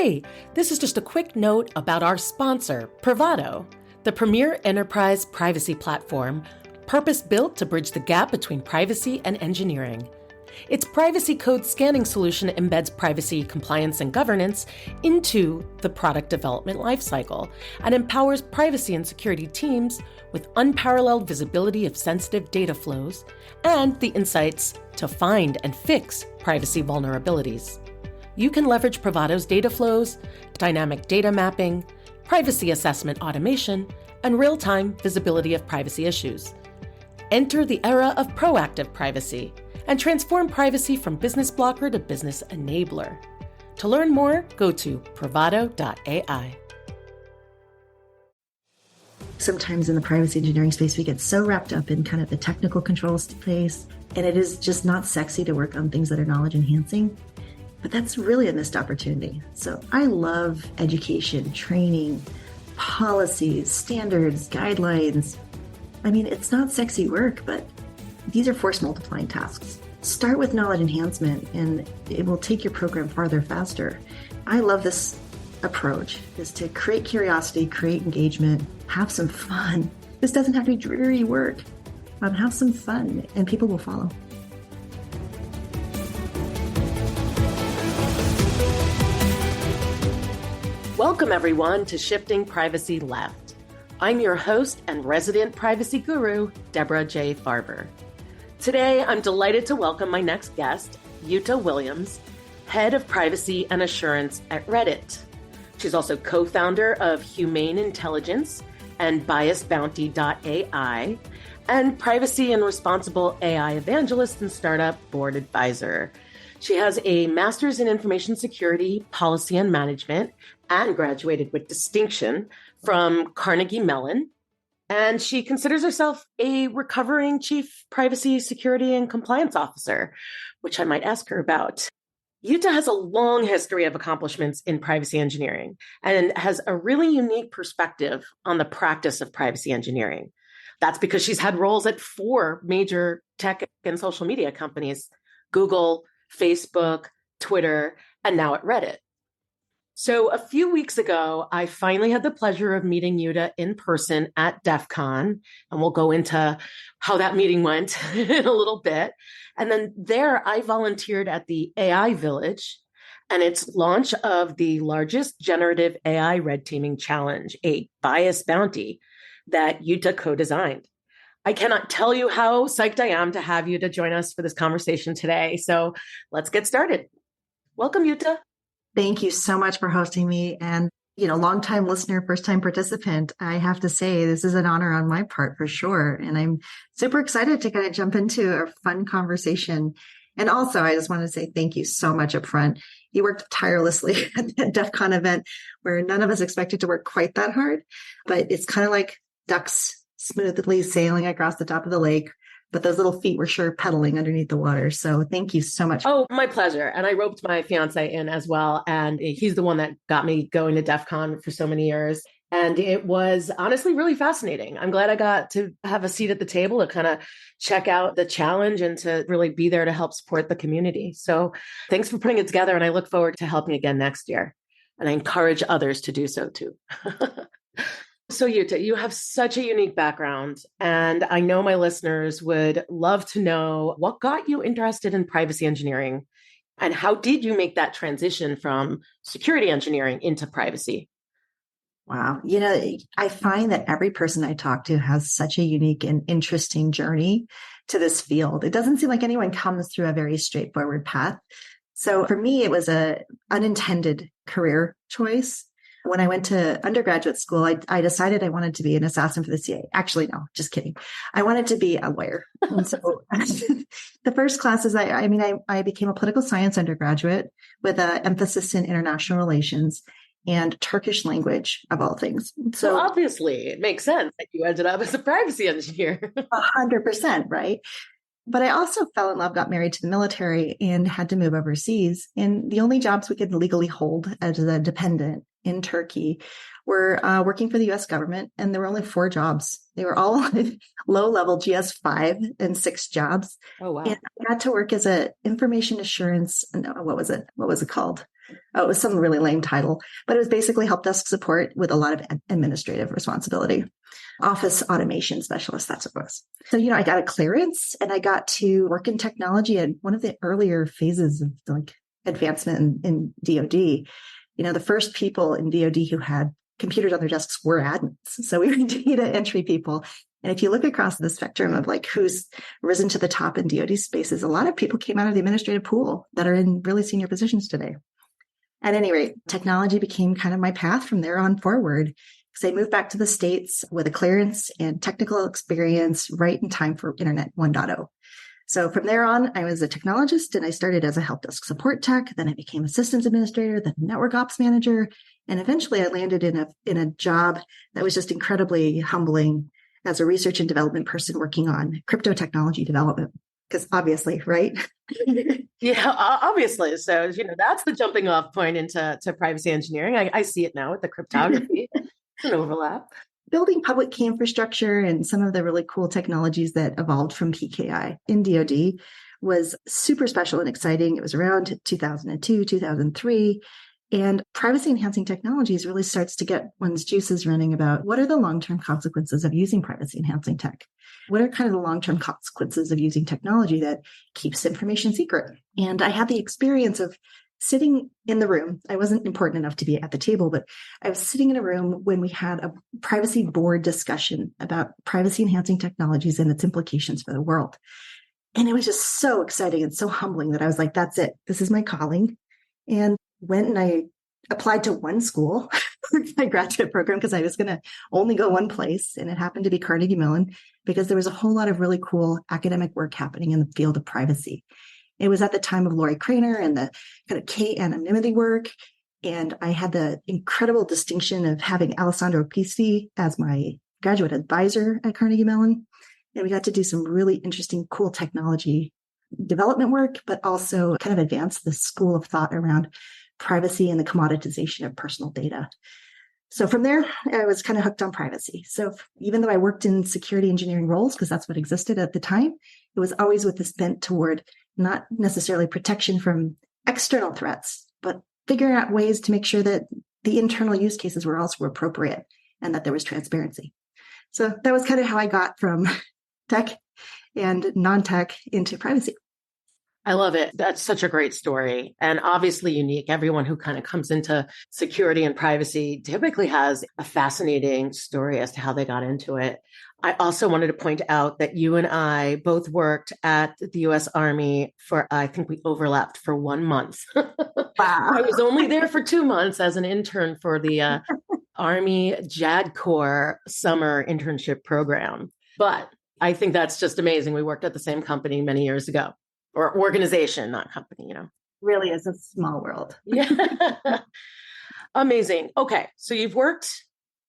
Hey, this is just a quick note about our sponsor, Privado, the premier enterprise privacy platform, purpose-built to bridge the gap between privacy and engineering. Its privacy code scanning solution embeds privacy, compliance, and governance into the product development lifecycle and empowers privacy and security teams with unparalleled visibility of sensitive data flows and the insights to find and fix privacy vulnerabilities. You can leverage Privado's data flows, dynamic data mapping, privacy assessment automation, and real-time visibility of privacy issues. Enter the era of proactive privacy and transform privacy from business blocker to business enabler. To learn more, go to privado.ai. Sometimes in the privacy engineering space, we get so wrapped up in kind of the technical controls space, and it is just not sexy to work on things that are knowledge enhancing. But that's really a missed opportunity. So I love education, training, policies, standards, guidelines. I mean, it's not sexy work, but these are force multiplying tasks. Start with knowledge enhancement and it will take your program farther faster. I love this approach, is to create curiosity, create engagement, have some fun. This doesn't have to be dreary work. Have some fun and people will follow. Welcome, everyone, to Shifting Privacy Left. I'm your host and resident privacy guru, Deborah J. Farber. Today, I'm delighted to welcome my next guest, Jutta Williams, Head of Privacy and Assurance at Reddit. She's also co-founder of Humane Intelligence and BiasBounty.ai, and Privacy and Responsible AI Evangelist and Startup Board Advisor. She has a master's in information security, policy, and management, and graduated with distinction from Carnegie Mellon. And she considers herself a recovering chief privacy, security, and compliance officer, which I might ask her about. Jutta has a long history of accomplishments in privacy engineering and has a really unique perspective on the practice of privacy engineering. That's because she's had roles at 4 major tech and social media companies: Google, Facebook, Twitter, and now at Reddit. So a few weeks ago, I finally had the pleasure of meeting Jutta in person at DEF CON, and we'll go into how that meeting went in a little bit. And then there, I volunteered at the AI Village and its launch of the largest generative AI red teaming challenge, a bias bounty that Jutta co-designed. I cannot tell you how psyched I am to have Jutta join us for this conversation today. So let's get started. Welcome, Jutta. Thank you so much for hosting me. And, longtime listener, first-time participant, I have to say this is an honor on my part for sure. And I'm super excited to kind of jump into a fun conversation. And also, I just want to say thank you so much up front. You worked tirelessly at the DEF CON event where none of us expected to work quite that hard, but it's kind of like ducks smoothly sailing across the top of the lake, but those little feet were sure pedaling underneath the water. So thank you so much. Oh, my pleasure. And I roped my fiance in as well. And he's the one that got me going to DEF CON for so many years. And it was honestly really fascinating. I'm glad I got to have a seat at the table to kind of check out the challenge and to really be there to help support the community. So thanks for putting it together. And I look forward to helping again next year. And I encourage others to do so too. So Jutta, you have such a unique background, and I know my listeners would love to know what got you interested in privacy engineering, and how did you make that transition from security engineering into privacy? Wow. I find that every person I talk to has such a unique and interesting journey to this field. It doesn't seem like anyone comes through a very straightforward path. So for me, it was an unintended career choice. When I went to undergraduate school, I decided I wanted to be an assassin for the CIA. Actually, no, just kidding. I wanted to be a lawyer. And so the first classes, I became a political science undergraduate with an emphasis in international relations and Turkish language, of all things. So obviously, it makes sense that you ended up as a privacy engineer. 100%, right? But I also fell in love, got married to the military, and had to move overseas. And the only jobs we could legally hold as a dependent in Turkey were working for the U.S. government. And there were only 4 jobs. They were all low-level GS5 and 6 jobs. Oh, wow. And I got to work as a information assurance. No, what was it called? Oh, it was some really lame title, but it was basically help desk support with a lot of administrative responsibility. Office automation specialist, that's what it was. So, I got a clearance and I got to work in technology at one of the earlier phases of like advancement in DoD. The first people in DoD who had computers on their desks were admins. So we were data entry people. And if you look across the spectrum of like who's risen to the top in DoD spaces, a lot of people came out of the administrative pool that are in really senior positions today. At any rate, technology became kind of my path from there on forward, because I moved back to the States with a clearance and technical experience right in time for Internet 1.0. So from there on, I was a technologist and I started as a help desk support tech. Then I became a systems administrator, then network ops manager. And eventually I landed in a job that was just incredibly humbling as a research and development person working on crypto technology development. Because obviously, right? Yeah, obviously. So, that's the jumping off point into privacy engineering. I see it now with the cryptography. It's an overlap. Building public key infrastructure and some of the really cool technologies that evolved from PKI in DoD was super special and exciting. It was around 2002, 2003. And privacy enhancing technologies really starts to get one's juices running about what are the long-term consequences of using privacy enhancing tech? What are kind of the long-term consequences of using technology that keeps information secret? And I had the experience of sitting in the room. I wasn't important enough to be at the table, but I was sitting in a room when we had a privacy board discussion about privacy enhancing technologies and its implications for the world. And it was just so exciting and so humbling that I was like, that's it. This is my calling. And went and I applied to one school for my graduate program because I was going to only go one place. And it happened to be Carnegie Mellon because there was a whole lot of really cool academic work happening in the field of privacy. It was at the time of Lori Craner and the kind of K-anonymity work. And I had the incredible distinction of having Alessandro Pisti as my graduate advisor at Carnegie Mellon. And we got to do some really interesting, cool technology development work, but also kind of advance the school of thought around privacy and the commoditization of personal data. So from there, I was kind of hooked on privacy. So even though I worked in security engineering roles, because that's what existed at the time, it was always with this bent toward not necessarily protection from external threats, but figuring out ways to make sure that the internal use cases were also appropriate and that there was transparency. So that was kind of how I got from tech and non-tech into privacy. I love it. That's such a great story and obviously unique. Everyone who kind of comes into security and privacy typically has a fascinating story as to how they got into it. I also wanted to point out that you and I both worked at the U.S. Army I think we overlapped for 1 month. Wow. I was only there for 2 months as an intern for the Army JAD Corps summer internship program. But I think that's just amazing. We worked at the same company many years ago. Or organization, not company, Really is a small world. Yeah. Amazing. Okay. So you've worked,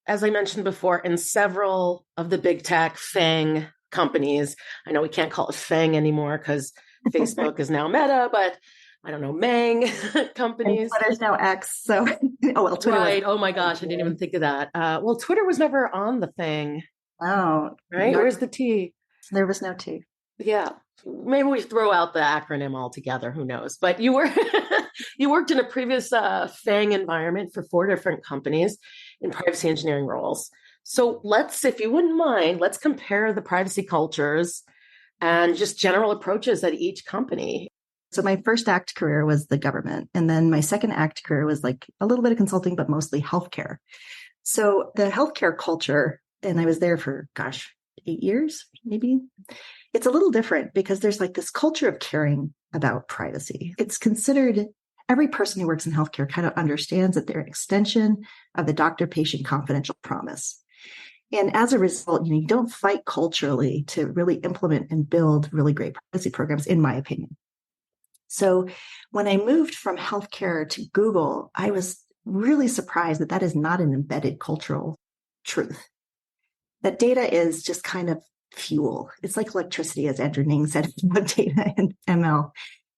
as I mentioned before, in several of the big tech FANG companies. I know we can't call it FANG anymore because Facebook is now Meta, but I don't know, Mang companies. And Twitter's now X. So, Twitter. Right. Oh my gosh. I didn't even think of that. Well, Twitter was never on the FANG. Oh. Right. Where's the T? There was no T. Yeah. Maybe we throw out the acronym altogether. Who knows? But you worked in a previous FANG environment for 4 different companies in privacy engineering roles. So if you wouldn't mind, let's compare the privacy cultures and just general approaches at each company. So my first ACT career was the government. And then my second ACT career was like a little bit of consulting, but mostly healthcare. So the healthcare culture, and I was there for, 8 years, maybe. It's a little different because there's like this culture of caring about privacy. It's considered every person who works in healthcare kind of understands that they're an extension of the doctor-patient confidential promise. And as a result, you don't fight culturally to really implement and build really great privacy programs, in my opinion. So when I moved from healthcare to Google, I was really surprised that that is not an embedded cultural truth. That data is just kind of fuel. It's like electricity, as Andrew Ng said about data and ML.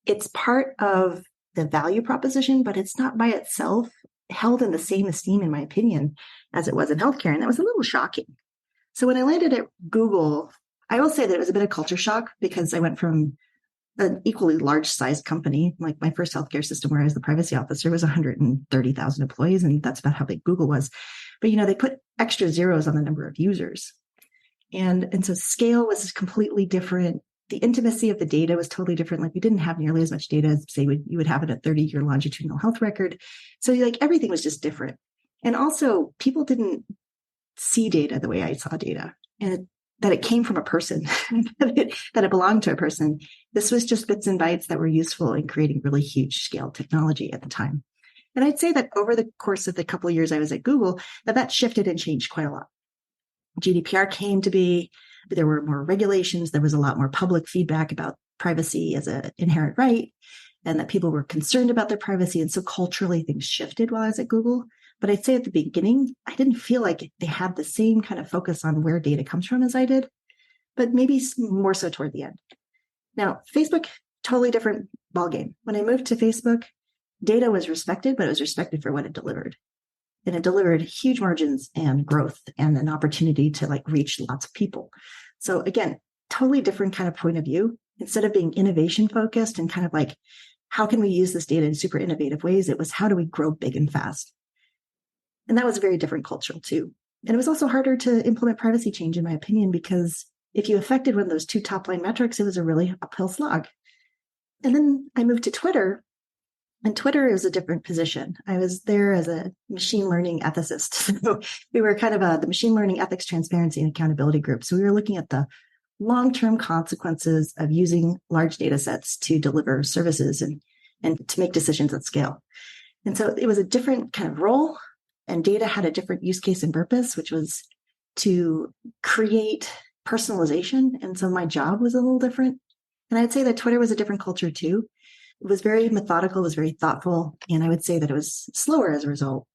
It's part of the value proposition, but it's not by itself held in the same esteem, in my opinion, as it was in healthcare. And that was a little shocking. So when I landed at Google, I will say that it was a bit of culture shock because I went from an equally large sized company. Like my first healthcare system where I was the privacy officer was 130,000 employees. And that's about how big Google was. But, they put extra zeros on the number of users. And so scale was completely different. The intimacy of the data was totally different. Like we didn't have nearly as much data as say you would have in a 30-year longitudinal health record. So like everything was just different. And also people didn't see data the way I saw data, and that it came from a person, that it belonged to a person. This was just bits and bytes that were useful in creating really huge scale technology at the time. And I'd say that over the course of the couple of years I was at Google, that shifted and changed quite a lot. GDPR came to be, there were more regulations, there was a lot more public feedback about privacy as an inherent right, and that people were concerned about their privacy. And so culturally things shifted while I was at Google. But I'd say at the beginning, I didn't feel like they had the same kind of focus on where data comes from as I did, but maybe more so toward the end. Now, Facebook, totally different ballgame. When I moved to Facebook, data was respected, but it was respected for what it delivered. And it delivered huge margins and growth and an opportunity to like reach lots of people. So again, totally different kind of point of view. Instead of being innovation focused and kind of like, how can we use this data in super innovative ways? It was how do we grow big and fast? And that was a very different culture too. And it was also harder to implement privacy change, in my opinion, because if you affected one of those two top line metrics, it was a really uphill slog. And then I moved to Twitter. And Twitter is a different position. I was there as a machine learning ethicist. So we were kind of the machine learning ethics, transparency, and accountability group. So we were looking at the long-term consequences of using large data sets to deliver services and to make decisions at scale. And so it was a different kind of role, and data had a different use case and purpose, which was to create personalization. And so my job was a little different. And I'd say that Twitter was a different culture too. It was very methodical, it was very thoughtful, and I would say that it was slower as a result.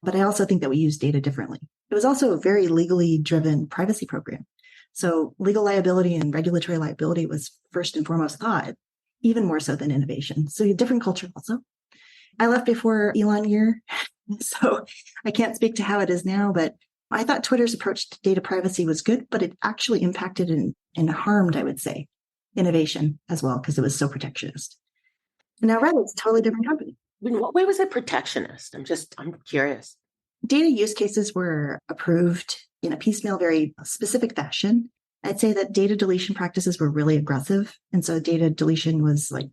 But I also think that we use data differently. It was also a very legally driven privacy program. So legal liability and regulatory liability was first and foremost thought, even more so than innovation. So a different culture also. I left before Elon year, so I can't speak to how it is now, but I thought Twitter's approach to data privacy was good, but it actually impacted and harmed, I would say, innovation as well, because it was so protectionist. And now Reddit's a totally different company. In what way was it protectionist? I'm curious. Data use cases were approved in a piecemeal, very specific fashion. I'd say that data deletion practices were really aggressive. And so data deletion was like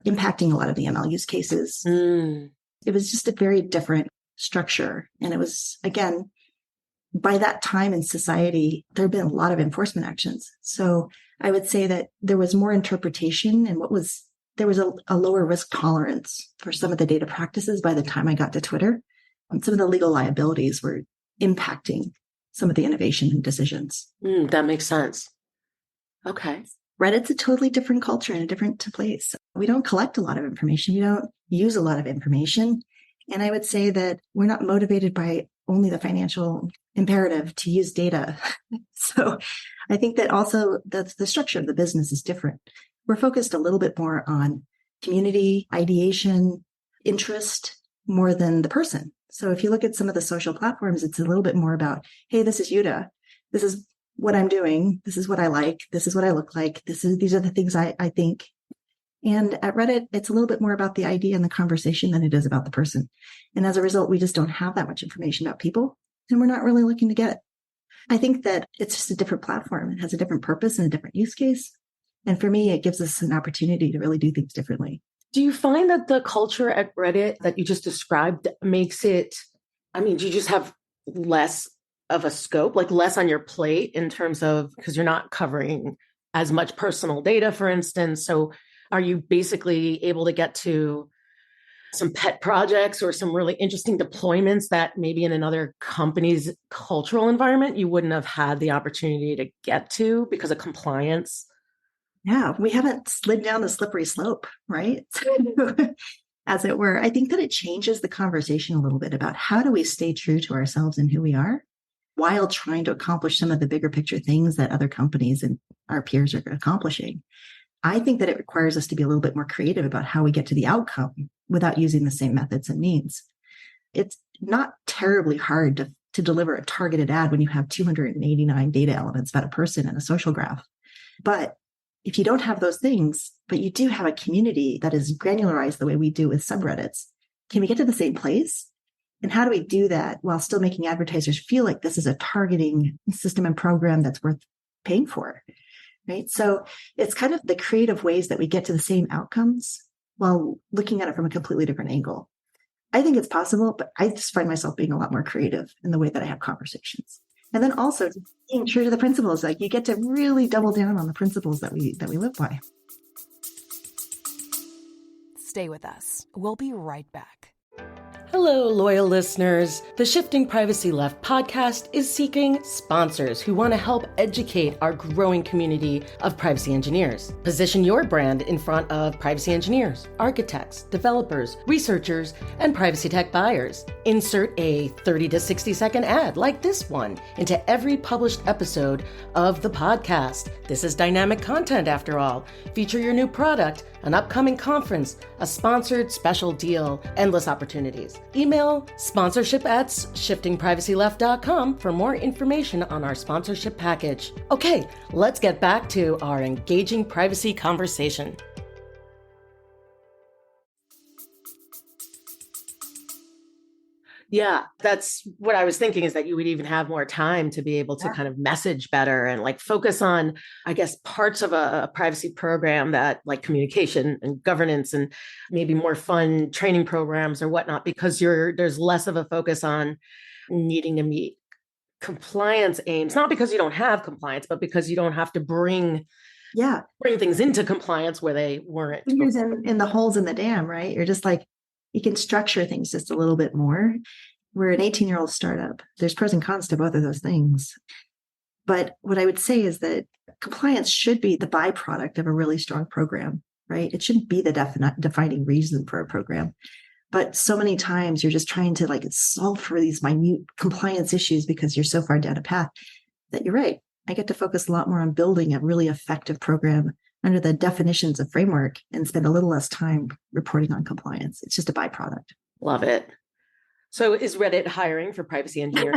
impacting a lot of the ML use cases. It was just a very different structure. And it was, again, by that time in society, there had been a lot of enforcement actions. So I would say that there was more interpretation and there was a lower risk tolerance for some of the data practices by the time I got to Twitter. Some of the legal liabilities were impacting some of the innovation and decisions. That makes sense. Okay. Reddit's a totally different culture and a different place. We don't collect a lot of information. We don't use a lot of information. And I would say that we're not motivated by only the financial imperative to use data. So I think that also the structure of the business is different. We're focused a little bit more on community, ideation, interest, more than the person. So if you look at some of the social platforms, it's a little bit more about, hey, this is Jutta. This is what I'm doing. This is what I like. This is what I look like. These are the things I think. And at Reddit, it's a little bit more about the idea and the conversation than it is about the person. And as a result, we just don't have that much information about people, and we're not really looking to get it. I think that it's just a different platform. It has a different purpose and a different use case. And for me, it gives us an opportunity to really do things differently. Do you find that the culture at Reddit that you just described makes it, do you just have less of a scope, like less on your plate in terms of, because you're not covering as much personal data, for instance. So are you basically able to get to some pet projects or some really interesting deployments that maybe in another company's cultural environment, you wouldn't have had the opportunity to get to because of compliance? Yeah, we haven't slid down the slippery slope, right? As it were. I think that it changes the conversation a little bit about how do we stay true to ourselves and who we are while trying to accomplish some of the bigger picture things that other companies and our peers are accomplishing. I think that it requires us to be a little bit more creative about how we get to the outcome without using the same methods and means. It's not terribly hard to deliver a targeted ad when you have 289 data elements about a person in a social graph. But if you don't have those things, but you do have a community that is granularized the way we do with subreddits, can we get to the same place? And how do we do that while still making advertisers feel like this is a targeting system and program that's worth paying for? Right. So it's kind of the creative ways that we get to the same outcomes while looking at it from a completely different angle. I think it's possible, but I just find myself being a lot more creative in the way that I have conversations. And then also being true to the principles, like you get to really double down on the principles that we live by. Stay with us. We'll be right back. Hello, loyal listeners. The Shifting Privacy Left podcast is seeking sponsors who want to help educate our growing community of privacy engineers. Position your brand in front of privacy engineers, architects, developers, researchers, and privacy tech buyers. Insert a 30 to 60 second ad like this one into every published episode of the podcast. This is dynamic content after all. Feature your new product, an upcoming conference, a sponsored special deal, endless opportunities. Email sponsorship@shiftingprivacyleft.com for more information on our sponsorship package. Okay, let's get back to our engaging privacy conversation. Yeah, that's what I was thinking, is that you would even have more time to be able to kind of message better and like focus on, I guess, parts of a privacy program that like communication and governance and maybe more fun training programs or whatnot, because there's less of a focus on needing to meet compliance aims, not because you don't have compliance, but because you don't have to bring things into compliance where they weren't. Fingers in the holes in the dam, right? You're just like, you can structure things just a little bit more. We're an 18-year-old startup. There's pros and cons to both of those things. But what I would say is that compliance should be the byproduct of a really strong program, right? It shouldn't be the defining reason for a program. But so many times you're just trying to like solve for these minute compliance issues because you're so far down a path that you're right. I get to focus a lot more on building a really effective program under the definitions of framework and spend a little less time reporting on compliance. It's just a byproduct. Love it. So is Reddit hiring for privacy engineers?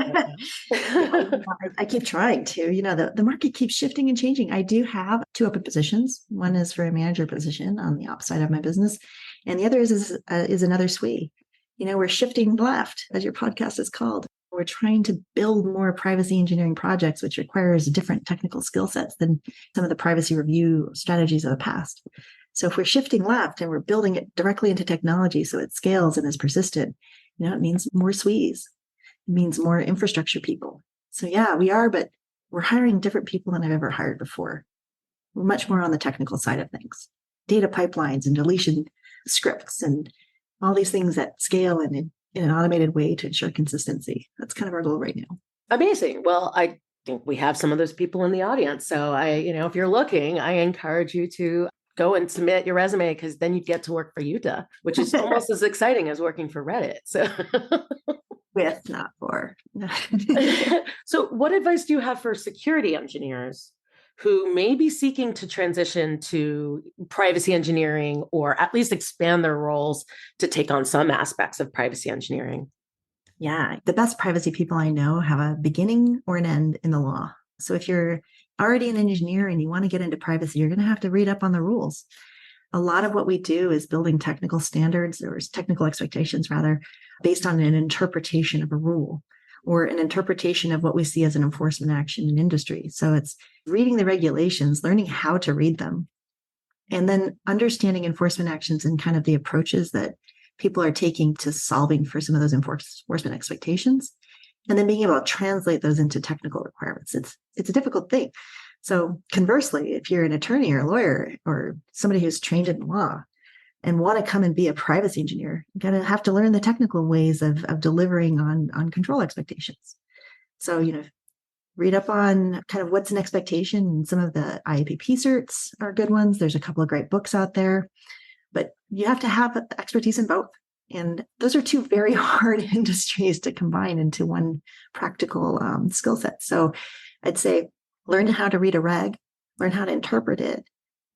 I keep trying to. The market keeps shifting and changing. I do have 2 open positions. One is for a manager position on the ops side of my business, and the other is another SWE. We're shifting left, as your podcast is called. We're trying to build more privacy engineering projects, which requires different technical skill sets than some of the privacy review strategies of the past. So if we're shifting left and we're building it directly into technology so it scales and is persistent, it means more SWEs. It means more infrastructure people. So yeah, we are, but we're hiring different people than I've ever hired before. We're much more on the technical side of things. Data pipelines and deletion scripts and all these things that scale in an automated way to ensure consistency. That's kind of our goal right now. Amazing. Well, I think we have some of those people in the audience. So if you're looking, I encourage you to go and submit your resume, because then you get to work for Jutta, which is almost as exciting as working for Reddit. So with, not for. So what advice do you have for security engineers who may be seeking to transition to privacy engineering, or at least expand their roles to take on some aspects of privacy engineering? Yeah, the best privacy people I know have a beginning or an end in the law. So if you're already an engineer and you want to get into privacy, you're going to have to read up on the rules. A lot of what we do is building technical standards, or technical expectations rather, based on an interpretation of a rule or an interpretation of what we see as an enforcement action in industry. So it's reading the regulations, learning how to read them, and then understanding enforcement actions and kind of the approaches that people are taking to solving for some of those enforcement expectations, and then being able to translate those into technical requirements. It's a difficult thing. So conversely, if you're an attorney or a lawyer or somebody who's trained in law and want to come and be a privacy engineer, you're going to have to learn the technical ways of delivering on control expectations. So, read up on kind of what's an expectation. And some of the IAPP certs are good ones. There's a couple of great books out there, but you have to have expertise in both. And those are 2 very hard industries to combine into one practical skill set. So I'd say learn how to read a reg, learn how to interpret it,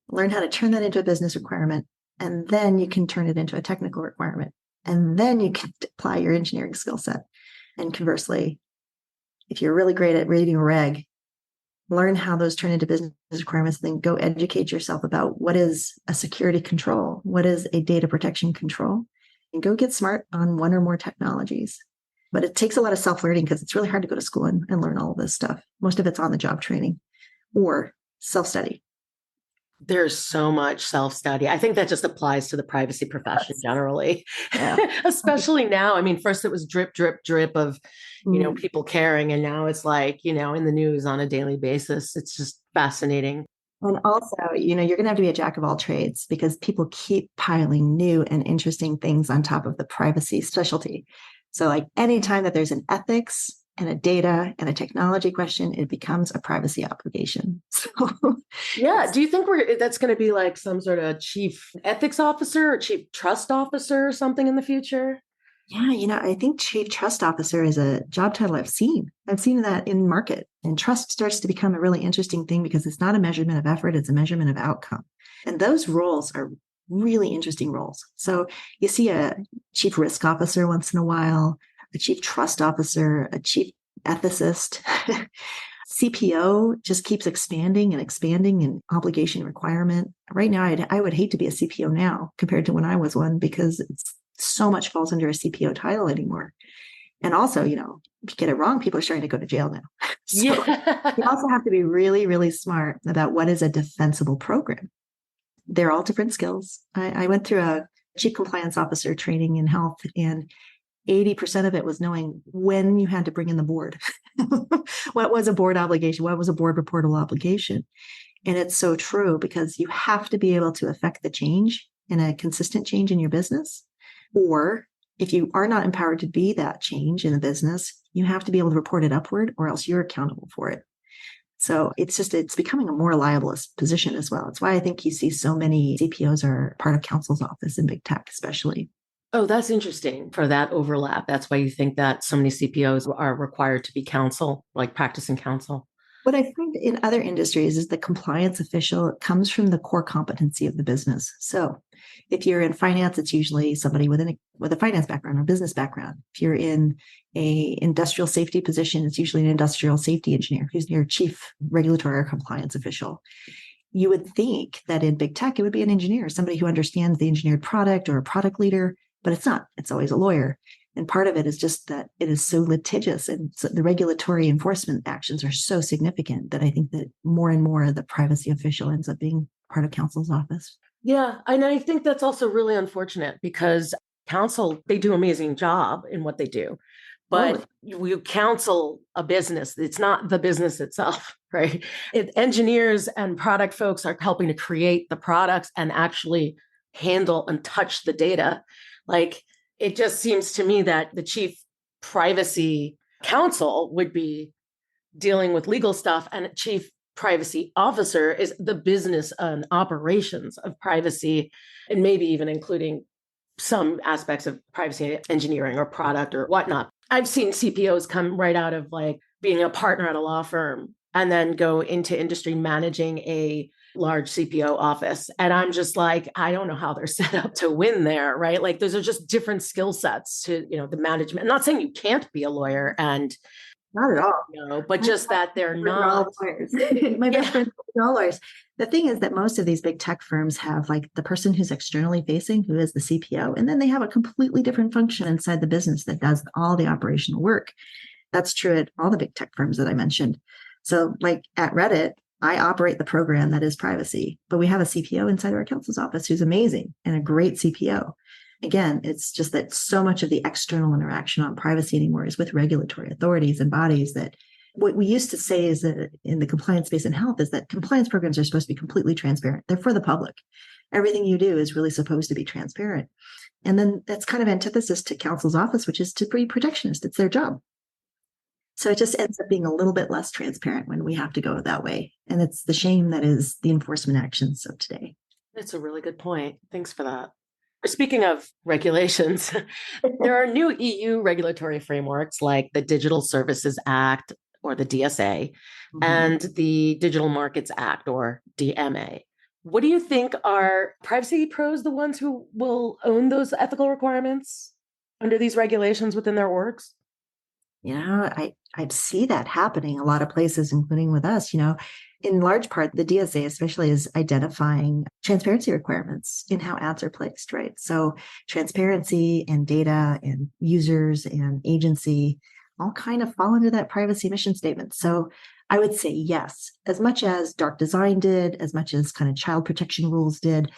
learn how to turn that into a business requirement, and then you can turn it into a technical requirement. And then you can apply your engineering skill set. And conversely, if you're really great at reading a reg, learn how those turn into business requirements, then go educate yourself about what is a security control, what is a data protection control, and go get smart on one or more technologies. But it takes a lot of self-learning because it's really hard to go to school and learn all of this stuff. Most of it's on the job training or self-study. There's so much self-study. I think that just applies to the privacy profession generally, Yeah. especially now. I mean, first it was drip, drip, drip of, people caring. And now it's like, in the news on a daily basis. It's just fascinating. And also, you're going to have to be a jack of all trades because people keep piling new and interesting things on top of the privacy specialty. So like anytime that there's an ethics and a data and a technology question, it becomes a privacy obligation. So yeah. Do you think that's going to be like some sort of chief ethics officer or chief trust officer or something in the future? Yeah, I think chief trust officer is a job title I've seen. I've seen that in market, and trust starts to become a really interesting thing because it's not a measurement of effort, it's a measurement of outcome. And those roles are really interesting roles. So you see a chief risk officer once in a while, a chief trust officer, a chief ethicist. CPO just keeps expanding and expanding in obligation requirement. Right now, I would hate to be a CPO now compared to when I was one because it's so much falls under a CPO title anymore. And also, if you get it wrong, people are starting to go to jail now. So Yeah. you also have to be really, really smart about what is a defensible program. They're all different skills. I went through a chief compliance officer training in health, and 80% of it was knowing when you had to bring in the board. What was a board obligation? What was a board reportable obligation? And it's so true because you have to be able to affect the change and a consistent change in your business. Or if you are not empowered to be that change in the business, you have to be able to report it upward or else you're accountable for it. So it's becoming a more reliable position as well. It's why I think you see so many CPOs are part of counsel's office in big tech, especially. Oh, that's interesting for that overlap. That's why you think that so many CPOs are required to be counsel, like practicing counsel. What I find in other industries is the compliance official comes from the core competency of the business. So if you're in finance, it's usually somebody with a finance background or business background. If you're in a industrial safety position, it's usually an industrial safety engineer who's your chief regulatory or compliance official. You would think that in big tech, it would be an engineer, somebody who understands the engineered product or a product leader, but it's not. It's always a lawyer. And part of it is just that it is so litigious and so the regulatory enforcement actions are so significant that I think that more and more the privacy official ends up being part of counsel's office. Yeah. And I think that's also really unfortunate because counsel, they do an amazing job in what they do. But you counsel a business. It's not the business itself, right? Engineers and product folks are helping to create the products and actually handle and touch the data. Like, it just seems to me that the chief privacy counsel would be dealing with legal stuff, and a chief privacy officer is the business and operations of privacy, and maybe even including some aspects of privacy engineering or product or whatnot. I've seen CPOs come right out of like being a partner at a law firm and then go into industry managing a large CPO office. And I'm just like, I don't know how they're set up to win there, right? Like those are just different skill sets to, the management. I'm not saying you can't be a lawyer and not at all. but just that they're not. My best friends are all lawyers. The thing is that most of these big tech firms have like the person who's externally facing, who is the CPO, and then they have a completely different function inside the business that does all the operational work. That's true at all the big tech firms that I mentioned. So like at Reddit, I operate the program that is privacy, but we have a CPO inside our counsel's office who's amazing and a great CPO. Again, it's just that so much of the external interaction on privacy anymore is with regulatory authorities and bodies that what we used to say is that in the compliance space in health is that compliance programs are supposed to be completely transparent. They're for the public. Everything you do is really supposed to be transparent. And then that's kind of antithesis to counsel's office, which is to be protectionist. It's their job. So it just ends up being a little bit less transparent when we have to go that way. And it's the shame that is the enforcement actions of today. That's a really good point. Thanks for that. Speaking of regulations, there are new EU regulatory frameworks like the Digital Services Act or the DSA and the Digital Markets Act or DMA. What do you think are privacy pros the ones who will own those ethical requirements under these regulations within their orgs? I see that happening a lot of places, including with us. In large part, the DSA especially is identifying transparency requirements in how ads are placed, right? So transparency and data and users and agency all kind of fall under that privacy mission statement. So I would say yes, as much as dark design did, as much as kind of child protection rules did,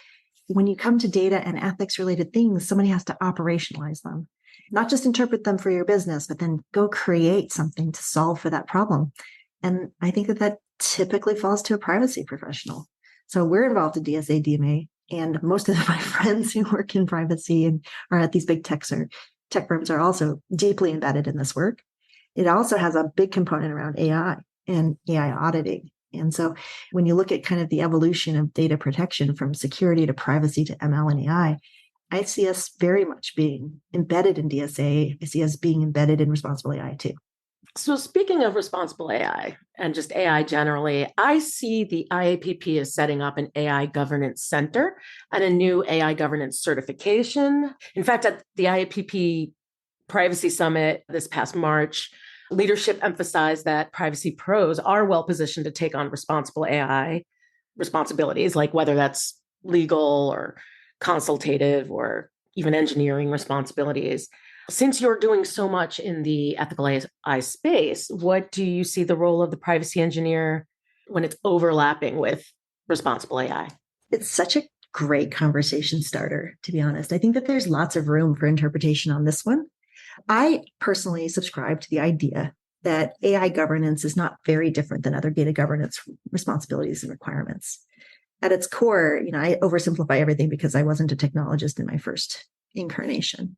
when you come to data and ethics related things, somebody has to operationalize them, not just interpret them for your business, but then go create something to solve for that problem. And I think that typically falls to a privacy professional. So we're involved in DSA, DMA, and most of my friends who work in privacy and are at these big tech firms are also deeply embedded in this work. It also has a big component around AI and AI auditing. And so when you look at kind of the evolution of data protection from security to privacy to ML and AI, I see us very much being embedded in DSA. I see us being embedded in responsible AI too. So speaking of responsible AI and just AI generally, I see the IAPP is setting up an AI governance center and a new AI governance certification. In fact, at the IAPP Privacy Summit this past March, leadership emphasized that privacy pros are well positioned to take on responsible AI responsibilities, like whether that's legal or consultative or even engineering responsibilities. Since you're doing so much in the ethical AI space, what do you see the role of the privacy engineer when it's overlapping with responsible AI? It's such a great conversation starter, to be honest. I think that there's lots of room for interpretation on this one. I personally subscribe to the idea that AI governance is not very different than other data governance responsibilities and requirements. At its core, I oversimplify everything because I wasn't a technologist in my first incarnation.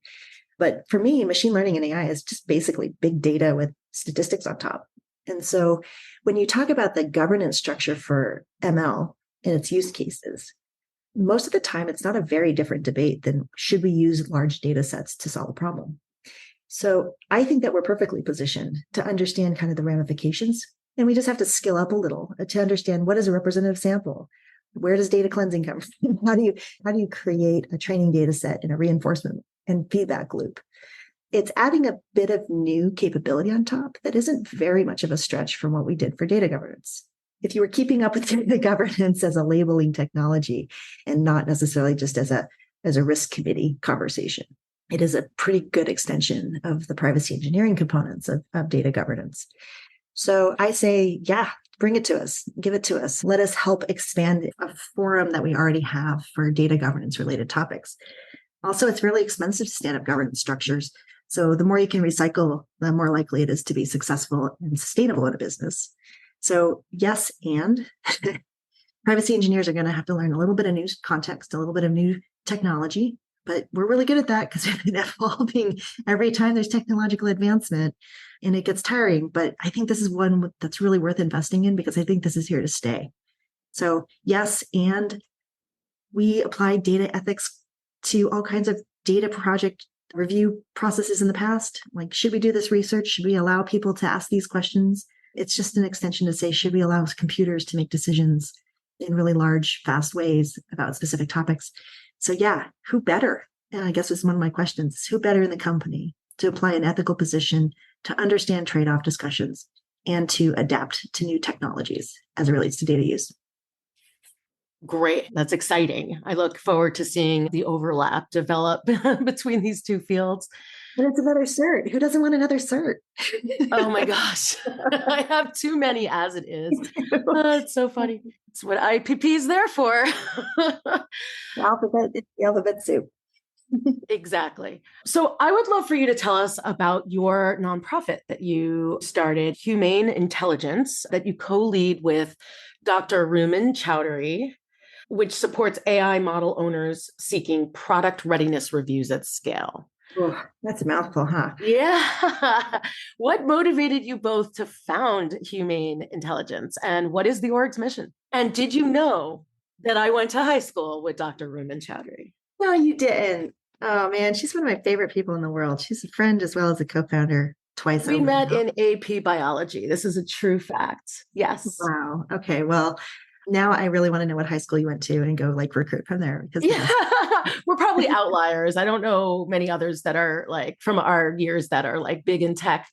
But for me, machine learning and AI is just basically big data with statistics on top. And so when you talk about the governance structure for ML and its use cases, most of the time, it's not a very different debate than should we use large data sets to solve a problem. So I think that we're perfectly positioned to understand kind of the ramifications. And we just have to skill up a little to understand what is a representative sample. Where does data cleansing come from? How do you create a training data set in a reinforcement and feedback loop? It's adding a bit of new capability on top that isn't very much of a stretch from what we did for data governance. If you were keeping up with data governance as a labeling technology and not necessarily just as a risk committee conversation, it is a pretty good extension of the privacy engineering components of data governance. So I say, yeah, bring it to us, give it to us. Let us help expand a forum that we already have for data governance related topics. Also, it's really expensive to stand up governance structures. So the more you can recycle, the more likely it is to be successful and sustainable in a business. So yes, and privacy engineers are going to have to learn a little bit of new context, a little bit of new technology, but we're really good at that because we've been evolving every time there's technological advancement, and it gets tiring. But I think this is one that's really worth investing in because I think this is here to stay. So yes, and we apply data ethics to all kinds of data project review processes in the past. Like, should we do this research? Should we allow people to ask these questions? It's just an extension to say, should we allow computers to make decisions in really large, fast ways about specific topics? So yeah, who better? And I guess it's one of my questions, who better in the company to apply an ethical position, to understand trade-off discussions, and to adapt to new technologies as it relates to data use? Great. That's exciting. I look forward to seeing the overlap develop between these two fields. And it's another cert. Who doesn't want another cert? Oh my gosh. I have too many as it is. It's so funny. It's what IPP is there for. It's the alphabet soup. Exactly. So I would love for you to tell us about your nonprofit that you started, Humane Intelligence, that you co-lead with Dr. Rumman Chowdhury, which supports AI model owners seeking product readiness reviews at scale. Oh, that's a mouthful, huh? Yeah. What motivated you both to found Humane Intelligence, and what is the org's mission? And did you know that I went to high school with Dr. Rumman Chowdhury? No, you didn't. Oh man, she's one of my favorite people in the world. She's a friend as well as a co-founder twice. We met in AP biology. This is a true fact. Yes. Wow. Okay. Well, now I really want to know what high school you went to and go recruit from there. Because yeah, We're probably outliers. I don't know many others that are like from our years that are like big in tech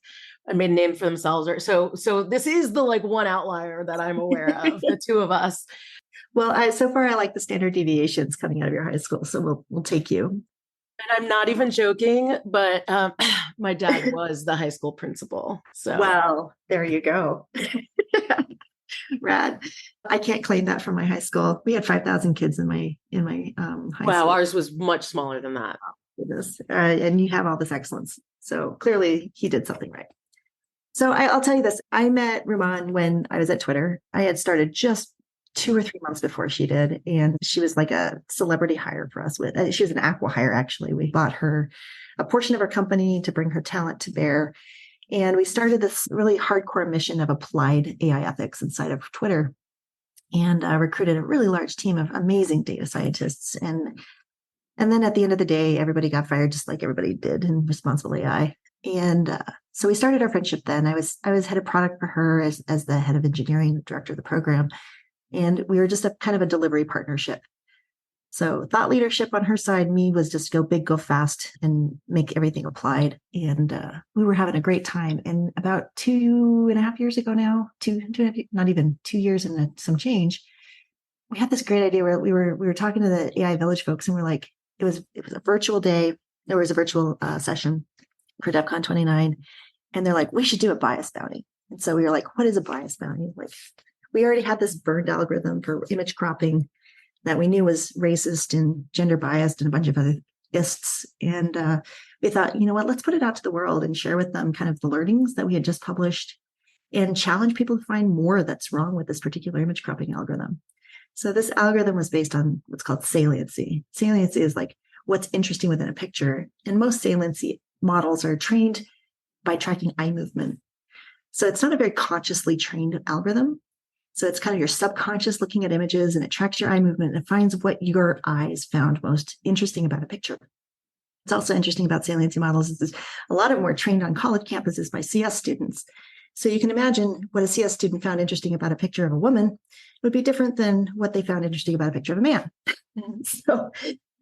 and made a name for themselves. Or so this is the like one outlier that I'm aware of, the two of us. Well, so far I like the standard deviations coming out of your high school, so we'll take you. And I'm not even joking, but my dad was the high school principal. So well, there you go. Rad. I can't claim that from my high school. We had 5,000 kids in my high school. Ours was much smaller than that. Goodness. And you have all this excellence. So clearly he did something right. So I'll tell you this. I met Rumman when I was at Twitter. I had started just 2 or 3 months before she did. And she was like a celebrity hire for us. She was an aqua hire, actually. We bought her a portion of her company to bring her talent to bear. And we started this really hardcore mission of applied AI ethics inside of Twitter and recruited a really large team of amazing data scientists. And then at the end of the day, everybody got fired just like everybody did in responsible AI. And so we started our friendship then. I was head of product for her as the head of engineering, director of the program. And we were just a kind of a delivery partnership. So thought leadership on her side, me was just go big, go fast, and make everything applied. And we were having a great time. And about 2.5 years ago now, not even 2 years and some change, we had this great idea where we were talking to the AI Village folks, and we're like, it was a virtual day. There was a virtual session for DEF CON 29, and they're like, we should do a bias bounty. And so we were like, what is a bias bounty? Like, we already had this burned algorithm for image cropping that we knew was racist and gender biased and a bunch of other ists. And we thought, you know what, let's put it out to the world and share with them kind of the learnings that we had just published and challenge people to find more that's wrong with this particular image cropping algorithm. So this algorithm was based on what's called saliency. Saliency is like what's interesting within a picture. And most saliency models are trained by tracking eye movement. So it's not a very consciously trained algorithm. So it's kind of your subconscious looking at images, and it tracks your eye movement and it finds what your eyes found most interesting about a picture. It's also interesting about saliency models is a lot of them were trained on college campuses by CS students. So you can imagine what a CS student found interesting about a picture of a woman would be different than what they found interesting about a picture of a man. So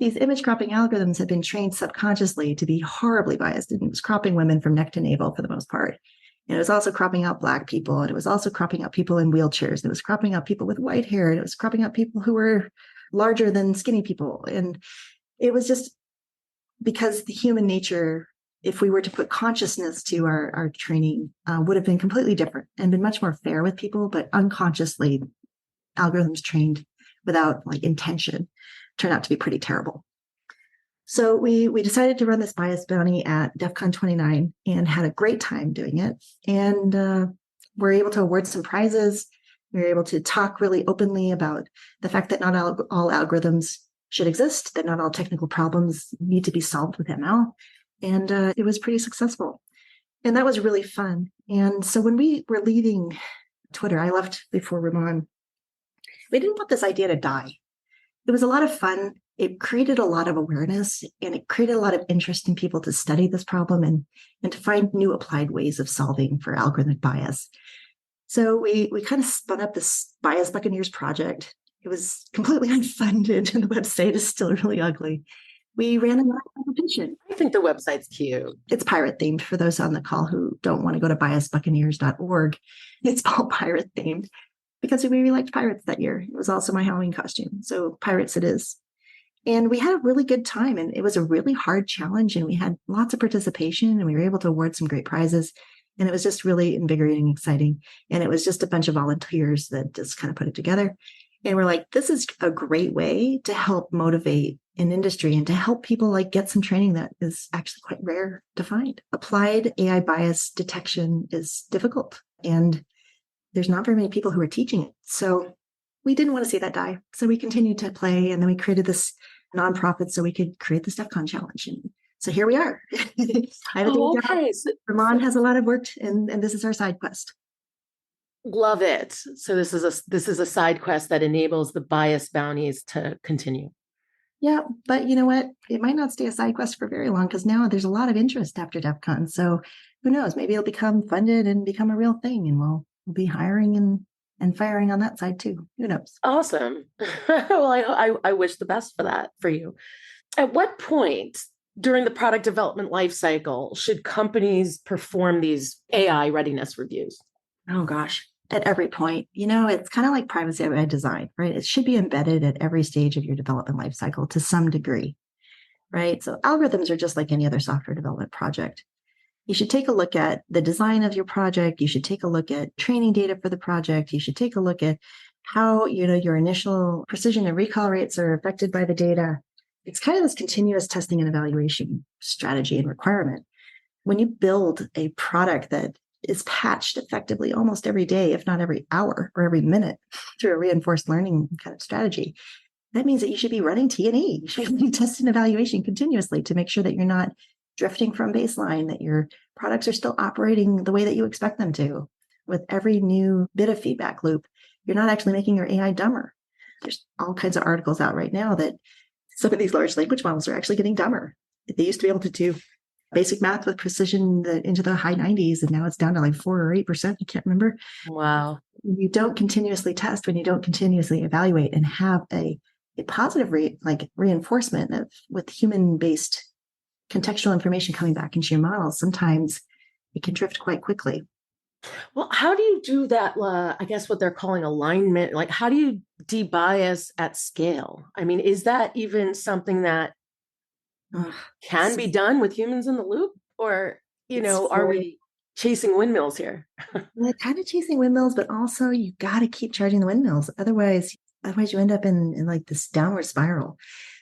these image cropping algorithms have been trained subconsciously to be horribly biased, and it was cropping women from neck to navel for the most part. And it was also cropping out Black people, and it was also cropping out people in wheelchairs, and it was cropping out people with white hair, and it was cropping out people who were larger than skinny people. And it was just because the human nature, if we were to put consciousness to our training, would have been completely different and been much more fair with people, but unconsciously, algorithms trained without like intention turn out to be pretty terrible. So we decided to run this bias bounty at DEF CON 29 and had a great time doing it. And we're able to award some prizes. We were able to talk really openly about the fact that not all algorithms should exist, that not all technical problems need to be solved with ML. And it was pretty successful. And that was really fun. And so when we were leaving Twitter, I left before Rumman. We didn't want this idea to die. It was a lot of fun. It created a lot of awareness, and it created a lot of interest in people to study this problem and to find new applied ways of solving for algorithmic bias. So we kind of spun up this Bias Buccaneers project. It was completely unfunded, and the website is still really ugly. We ran a competition. I think the website's cute. It's pirate themed for those on the call who don't want to go to biasbuccaneers.org. It's all pirate themed because we really liked pirates that year. It was also my Halloween costume. So pirates it is. And we had a really good time, and it was a really hard challenge, and we had lots of participation, and we were able to award some great prizes. And it was just really invigorating and exciting. And it was just a bunch of volunteers that just kind of put it together. And we're like, this is a great way to help motivate an industry and to help people like get some training that is actually quite rare to find. Applied AI bias detection is difficult, and there's not very many people who are teaching it. So we didn't want to see that die. So we continued to play, and then we created this nonprofit so we could create the DEF CON challenge. And so here we are. I have a day job. Rumman has a lot of work, and this is our side quest. Love it. So this is a side quest that enables the bias bounties to continue. Yeah, but you know what? It might not stay a side quest for very long because now there's a lot of interest after DEF CON. So who knows? Maybe it'll become funded and become a real thing, and we'll be hiring and firing on that side too. Who knows? Awesome. Well, I wish the best for that for you. At what point during the product development lifecycle should companies perform these AI readiness reviews? Oh gosh, at every point. It's kind of like privacy by design, right? It should be embedded at every stage of your development lifecycle to some degree, right? So algorithms are just like any other software development project. You should take a look at the design of your project. You should take a look at training data for the project. You should take a look at how, your initial precision and recall rates are affected by the data. It's kind of this continuous testing and evaluation strategy and requirement. When you build a product that is patched effectively almost every day, if not every hour or every minute through a reinforced learning kind of strategy, that means that you should be running T&E. You should be testing and evaluation continuously to make sure that you're not drifting from baseline, that your products are still operating the way that you expect them to. With every new bit of feedback loop, you're not actually making your AI dumber. There's all kinds of articles out right now that some of these large language models are actually getting dumber. They used to be able to do basic math with precision into the high 90s, and now it's down to like 4 or 8%. I can't remember. Wow. When you don't continuously test, when you don't continuously evaluate and have a positive reinforcement with human-based contextual information coming back into your model, sometimes it can drift quite quickly. Well, how do you do that? I guess what they're calling alignment. Like, how do you debias at scale? I mean, is that even something that can be done with humans in the loop? Or, are we chasing windmills here? Kind of chasing windmills, but also you got to keep charging the windmills. Otherwise you end up in like this downward spiral.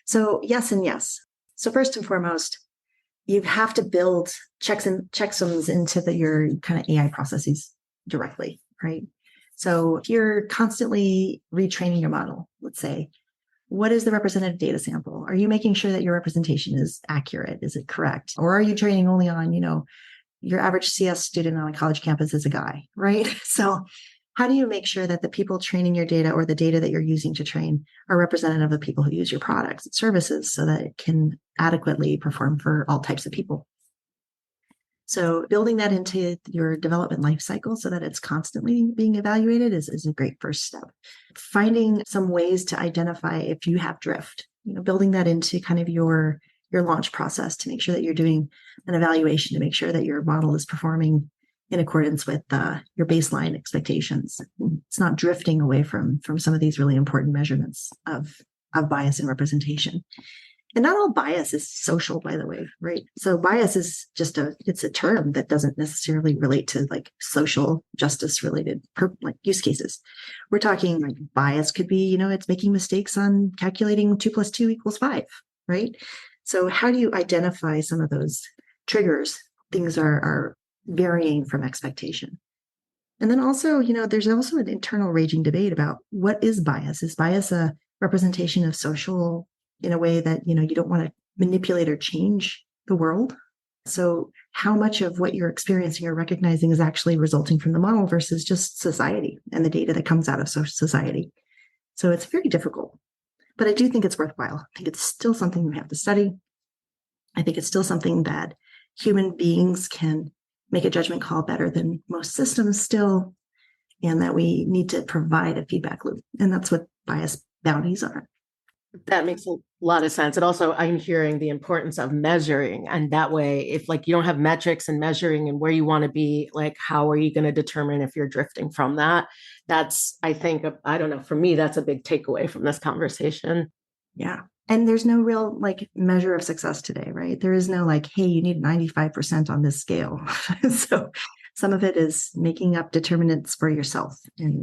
So yes and yes. So first and foremost, you have to build checksums into your kind of AI processes directly, right? So if you're constantly retraining your model, let's say, what is the representative data sample? Are you making sure that your representation is accurate? Is it correct? Or are you training only on, your average CS student on a college campus is a guy, right? So how do you make sure that the people training your data or the data that you're using to train are representative of the people who use your products and services so that it can adequately perform for all types of people? So building that into your development life cycle so that it's constantly being evaluated is a great first step. Finding some ways to identify if you have drift, building that into kind of your launch process to make sure that you're doing an evaluation to make sure that your model is performing in accordance with your baseline expectations. It's not drifting away from some of these really important measurements of bias and representation. And not all bias is social, by the way, right? So bias is just it's a term that doesn't necessarily relate to like social justice related use cases. We're talking like bias could be, it's making mistakes on calculating 2 + 2 = 5, right? So how do you identify some of those triggers? Things are varying from expectation. And then also, there's also an internal raging debate about what is bias? Is bias a representation of social in a way that, you don't want to manipulate or change the world? So how much of what you're experiencing or recognizing is actually resulting from the model versus just society and the data that comes out of society? So it's very difficult, but I do think it's worthwhile. I think it's still something we have to study. I think it's still something that human beings can make a judgment call better than most systems still, and that we need to provide a feedback loop. And that's what bias bounties are. That makes a lot of sense. And also I'm hearing the importance of measuring. And that way, if like you don't have metrics and measuring and where you want to be, like, how are you going to determine if you're drifting from that? That's, I think, I don't know, for me, that's a big takeaway from this conversation. Yeah. And there's no real like measure of success today, right? There is no like, hey, you need 95% on this scale. So some of it is making up determinants for yourself and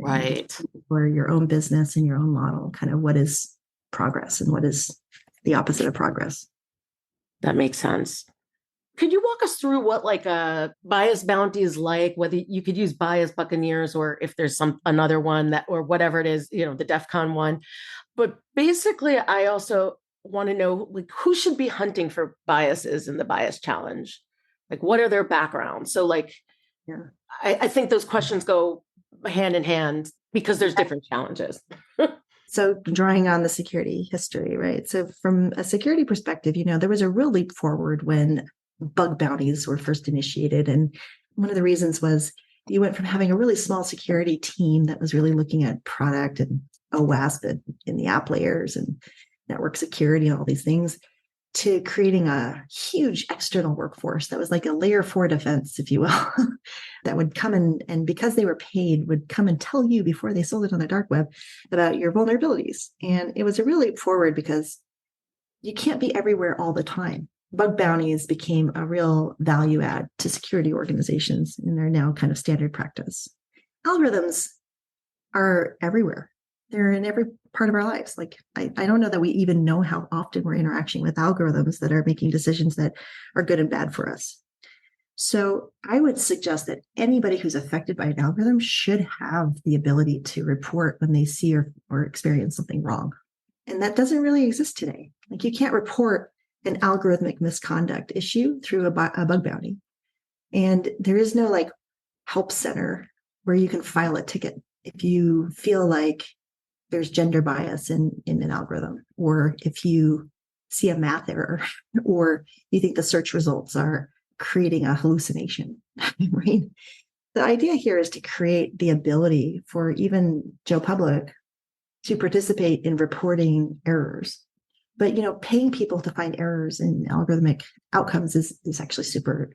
for your own business and your own model, kind of what is progress and what is the opposite of progress. That makes sense. Could you walk us through what like a bias bounty is like, whether you could use bias buccaneers or if there's another one that, or whatever it is, the DEF CON one. But basically, I also want to know like who should be hunting for biases in the bias challenge? Like what are their backgrounds? So like, I think those questions go hand in hand because there's different challenges. So drawing on the security history, right? So from a security perspective, there was a real leap forward when bug bounties were first initiated. And one of the reasons was you went from having a really small security team that was really looking at product and OWASP in the app layers and network security and all these things to creating a huge external workforce that was like a layer 4 defense, if you will, that would come in and because they were paid, would come and tell you before they sold it on the dark web about your vulnerabilities. And it was a real leap forward because you can't be everywhere all the time. Bug bounties became a real value add to security organizations, and they're now kind of standard practice. Algorithms are everywhere. They're in every part of our lives. Like, I don't know that we even know how often we're interacting with algorithms that are making decisions that are good and bad for us. So I would suggest that anybody who's affected by an algorithm should have the ability to report when they see or experience something wrong. And that doesn't really exist today. Like, you can't report an algorithmic misconduct issue through a bug bounty. And there is no like help center where you can file a ticket if you feel like there's gender bias in an algorithm, or if you see a math error, or you think the search results are creating a hallucination, right? The idea here is to create the ability for even Joe Public to participate in reporting errors. But, paying people to find errors in algorithmic outcomes is actually super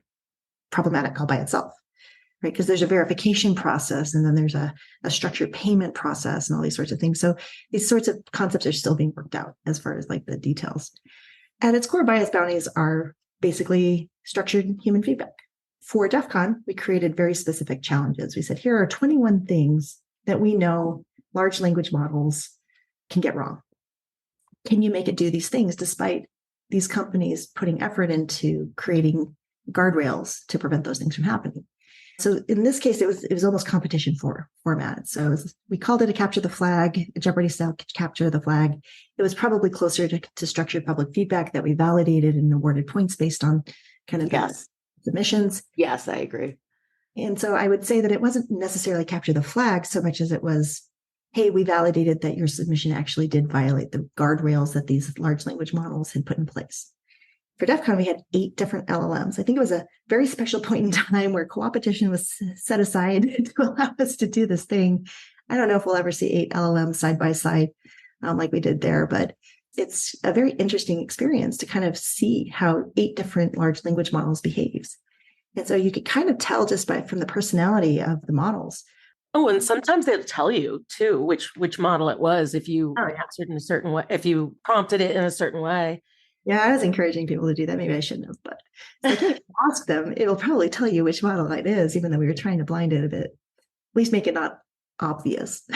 problematic all by itself. Right? Because there's a verification process, and then there's a structured payment process and all these sorts of things. So these sorts of concepts are still being worked out as far as like the details. At its core, bias bounties are basically structured human feedback. For DEF CON, we created very specific challenges. We said, here are 21 things that we know large language models can get wrong. Can you make it do these things despite these companies putting effort into creating guardrails to prevent those things from happening? So in this case, it was almost competition format. So we called it a capture the flag, a Jeopardy style capture the flag. It was probably closer to structured public feedback that we validated and awarded points based on kind of Yes. submissions. Yes, I agree. And so I would say that it wasn't necessarily capture the flag so much as it was, hey, we validated that your submission actually did violate the guardrails that these large language models had put in place. For DEF CON, we had 8 different LLMs. I think it was a very special point in time where co-opetition was set aside to allow us to do this thing. I don't know if we'll ever see 8 LLMs side by side like we did there, but it's a very interesting experience to kind of see how 8 different large language models behaves. And so you could kind of tell just from the personality of the models. Oh, and sometimes they'll tell you too which model it was if you answered in a certain way, if you prompted it in a certain way. Yeah, I was encouraging people to do that. Maybe I shouldn't have, but if you ask them, it'll probably tell you which model it is, even though we were trying to blind it a bit. At least make it not obvious.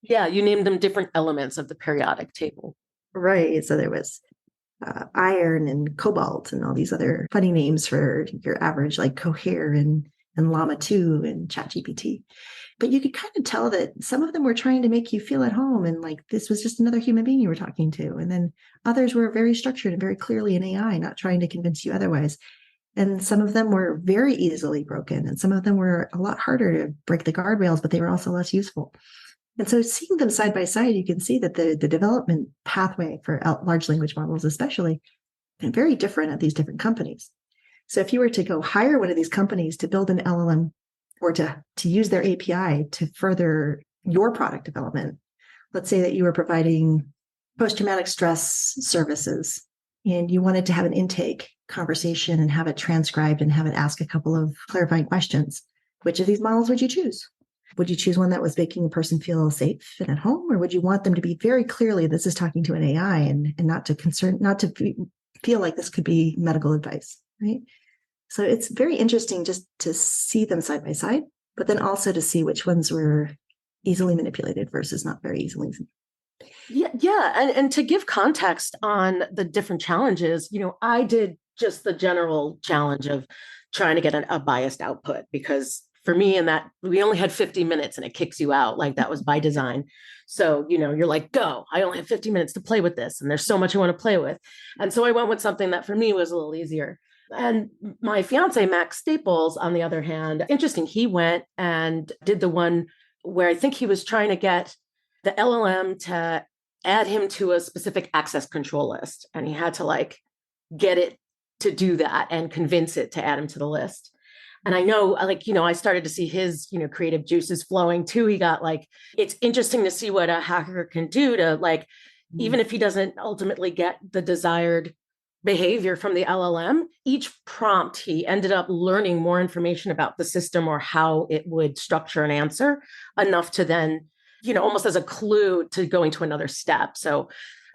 Yeah, you named them different elements of the periodic table. Right. So there was iron and cobalt and all these other funny names for your average, like Cohere and Llama 2 and ChatGPT. But you could kind of tell that some of them were trying to make you feel at home and like this was just another human being you were talking to. And then others were very structured and very clearly an AI, not trying to convince you otherwise. And some of them were very easily broken. And some of them were a lot harder to break the guardrails, but they were also less useful. And so seeing them side by side, you can see that the development pathway for large language models, especially, is very different at these different companies. So if you were to go hire one of these companies to build an LLM or to use their API to further your product development, let's say that you were providing post-traumatic stress services and you wanted to have an intake conversation and have it transcribed and have it ask a couple of clarifying questions, which of these models would you choose? Would you choose one that was making a person feel safe and at home, or would you want them to be very clearly this is talking to an AI and not to feel like this could be medical advice, right? So it's very interesting just to see them side by side, but then also to see which ones were easily manipulated versus not very easily. Yeah. And to give context on the different challenges, I did just the general challenge of trying to get a biased output, because for me, in that we only had 50 minutes and it kicks you out. Like that was by design. So, you're like, go, I only have 50 minutes to play with this. And there's so much I want to play with. And so I went with something that for me was a little easier. And my fiance, Max Staples, on the other hand, interesting, he went and did the one where I think he was trying to get the LLM to add him to a specific access control list. And he had to get it to do that and convince it to add him to the list. And I know, I started to see his, creative juices flowing too. He got it's interesting to see what a hacker can do to even if he doesn't ultimately get the desired behavior from the LLM. Each prompt, he ended up learning more information about the system or how it would structure an answer, enough to then, almost as a clue to going to another step. So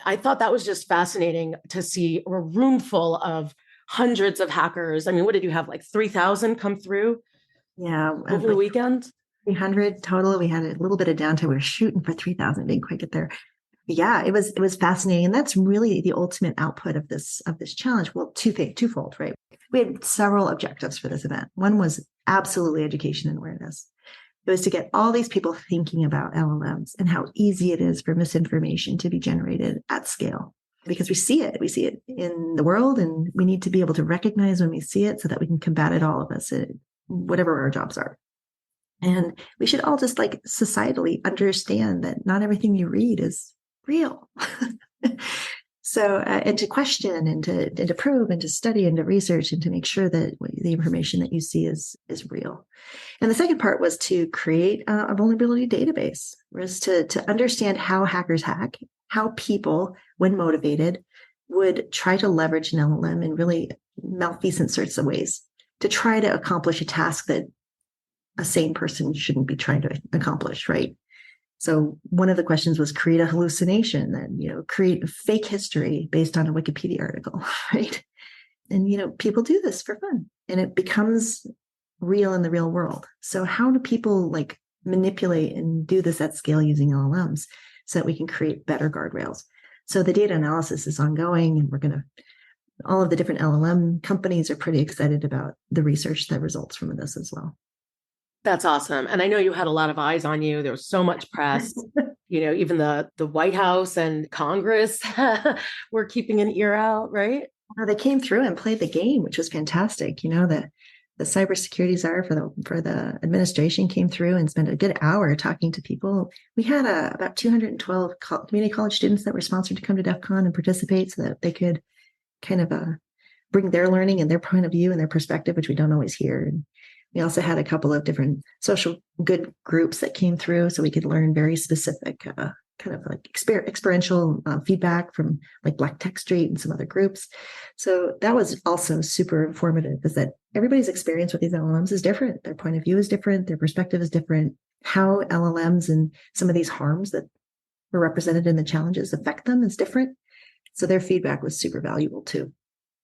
I thought that was just fascinating to see a room full of hundreds of hackers. I mean, what did you have, like 3,000 come through Yeah. over the weekend? 300 total. We had a little bit of downtime. We were shooting for 3,000, didn't quite get there. Yeah, it was fascinating. And that's really the ultimate output of this challenge. Well, twofold, right? We had several objectives for this event. One was absolutely education and awareness. It was to get all these people thinking about LLMs and how easy it is for misinformation to be generated at scale. Because we see it in the world, and we need to be able to recognize when we see it so that we can combat it, all of us, whatever our jobs are. And we should all just societally understand that not everything you read is real. So, and to question and to probe and to study and to research and to make sure that the information that you see is real. And the second part was to create a vulnerability database, was to understand how hackers hack, how people, when motivated, would try to leverage an LLM in really malfeasant sorts of ways to try to accomplish a task that a sane person shouldn't be trying to accomplish, right? So one of the questions was create a hallucination, and create a fake history based on a Wikipedia article, right? And people do this for fun, and it becomes real in the real world. So how do people manipulate and do this at scale using LLMs so that we can create better guardrails? So the data analysis is ongoing, and all of the different LLM companies are pretty excited about the research that results from this as well. That's awesome. And I know you had a lot of eyes on you. There was so much press, even the White House and Congress were keeping an ear out, right? They came through and played the game, which was fantastic. The cybersecurity czar for the administration came through and spent a good hour talking to people. We had about 212 community college students that were sponsored to come to DEF CON and participate so that they could kind of bring their learning and their point of view and their perspective, which we don't always hear. And we also had a couple of different social good groups that came through so we could learn very specific experiential feedback from Black Tech Street and some other groups. So that was also super informative, is that everybody's experience with these LLMs is different. Their point of view is different. Their perspective is different. How LLMs and some of these harms that were represented in the challenges affect them is different. So their feedback was super valuable too.